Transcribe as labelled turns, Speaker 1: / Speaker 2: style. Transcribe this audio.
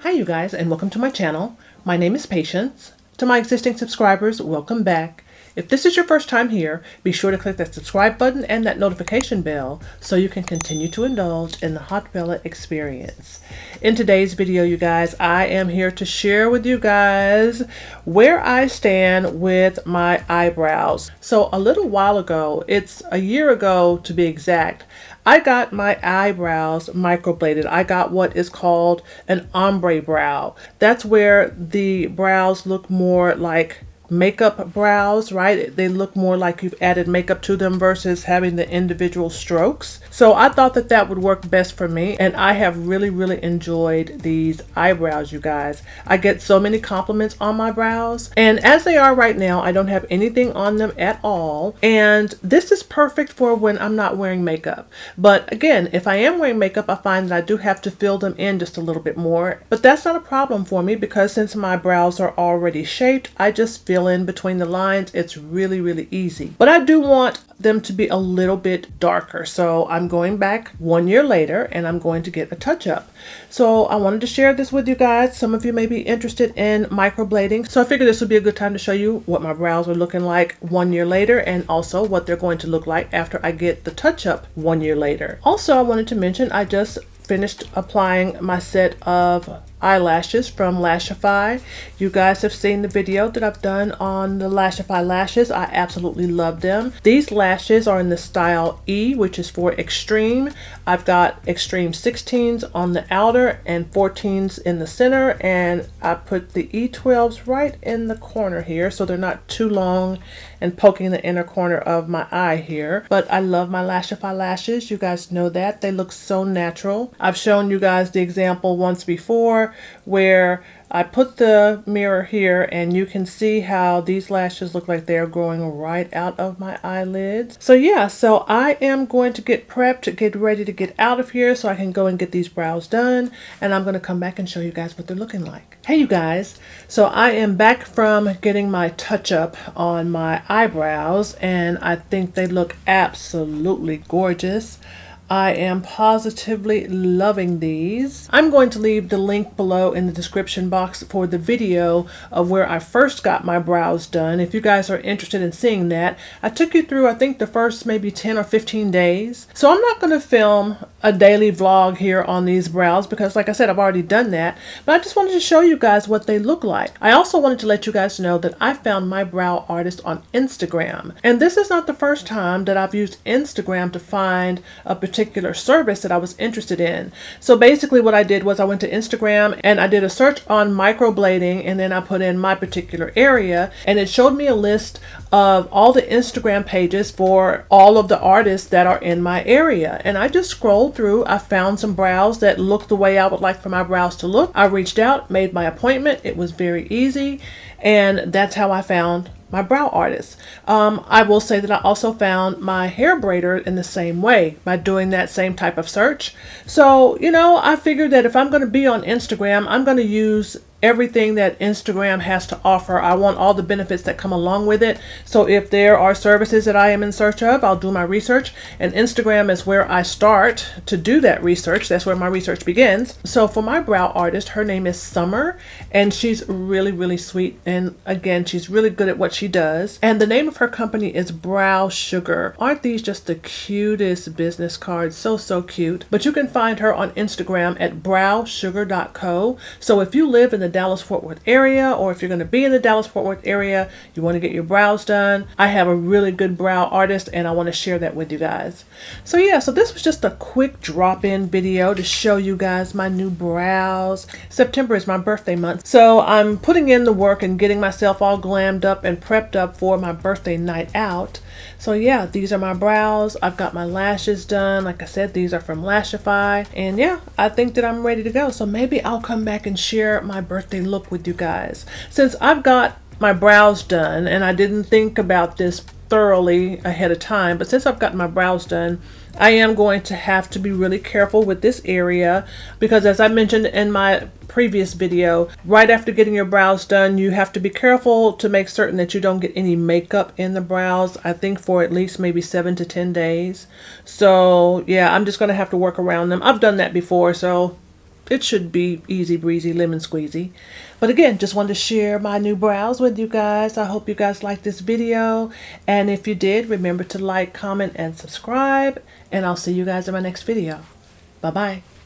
Speaker 1: Hi you guys, and welcome to my channel. My name is Patience. To my existing subscribers, welcome back. If this is your first time here, be sure to click that subscribe button and that notification bell so you can continue to indulge in the Haute experience. In today's video, you guys, I am here to share with you guys where I stand with my eyebrows. So a little while ago, it's a year ago to be exact, I got my eyebrows microbladed. I got what is called an ombre brow. That's where the brows look more like makeup brows, right? They look more like you've added makeup to them versus having the individual strokes. So I thought that that would work best for me, and I have really enjoyed these eyebrows, you guys. I get so many compliments on my brows, and as they are right now, I don't have anything on them at all, and this is perfect for when I'm not wearing makeup. But again, if I am wearing makeup, I find that I do have to fill them in just a little bit more, but that's not a problem for me because since my brows are already shaped, I just fill in between the lines. It's really easy. But I do want them to be a little bit darker, so I'm going back 1 year later and I'm going to get a touch-up. So I wanted to share this with you guys. Some of you may be interested in microblading, so I figured this would be a good time to show you what my brows are looking like 1 year later, and also what they're going to look like after I get the touch-up 1 year later. Also, I wanted to mention I just finished applying my set of eyelashes from Lashify. You guys have seen the video that I've done on the Lashify lashes. I absolutely love them. These lashes are in the style E, which is for extreme. I've got extreme 16s on the outer and 14s in the center, and I put the E12s right in the corner here so they're not too long and poking the inner corner of my eye here. But I love my Lashify lashes. You guys know that. They look so natural. I've shown you guys the example once before where I put the mirror here and you can see how these lashes look like they're growing right out of my eyelids. So yeah, so I am going to get prepped, get ready to get out of here so I can go and get these brows done, and I'm going to come back and show you guys what they're looking like. Hey you guys, so I am back from getting my touch-up on my eyebrows and I think they look absolutely gorgeous. I am positively loving these. I'm going to leave the link below in the description box for the video of where I first got my brows done. If you guys are interested in seeing that, I took you through I think the first maybe 10 or 15 days. So I'm not going to film a daily vlog here on these brows because like I said, I've already done that, but I just wanted to show you guys what they look like. I also wanted to let you guys know that I found my brow artist on Instagram, and this is not the first time that I've used Instagram to find a particular service that I was interested in. So basically what I did was I went to Instagram and I did a search on microblading, and then I put in my particular area and it showed me a list of all the Instagram pages for all of the artists that are in my area, and I just scrolled through. I found some brows that looked the way I would like for my brows to look. I reached out, made my appointment. It was very easy, and that's how I found my brow artist. I will say that I also found my hair braider in the same way by doing that same type of search. So, you know, I figured that if I'm going to be on Instagram, I'm going to use everything that Instagram has to offer. I want all the benefits that come along with it. So if there are services that I am in search of, I'll do my research, and Instagram is where I start to do that research. That's where my research begins. So for my brow artist, her name is Summer, and she's really sweet, and again, she's really good at what she does, and the name of her company is Brow Sugar. Aren't these just the cutest business cards? So cute. But you can find her on Instagram at browsugar.co. So if you live in the Dallas-Fort Worth area, or if you're going to be in the Dallas-Fort Worth area, you want to get your brows done, I have a really good brow artist and I want to share that with you guys. So yeah, so this was just a quick drop-in video to show you guys my new brows. September is my birthday month, so I'm putting in the work and getting myself all glammed up and prepped up for my birthday night out. So yeah, these are my brows. I've got my lashes done. Like I said, these are from Lashify. And yeah, I think that I'm ready to go. So maybe I'll come back and share my birthday look with you guys. Since I've got my brows done, and I didn't think about this thoroughly ahead of time, but since I've gotten my brows done, I am going to have to be really careful with this area because, as I mentioned in my previous video, right after getting your brows done, you have to be careful to make certain that you don't get any makeup in the brows, I think for at least maybe 7 to 10 days. So yeah, I'm just going to have to work around them. I've done that before, so it should be easy breezy, lemon squeezy. But again, just wanted to share my new brows with you guys. I hope you guys liked this video. And if you did, remember to like, comment, and subscribe. And I'll see you guys in my next video. Bye-bye.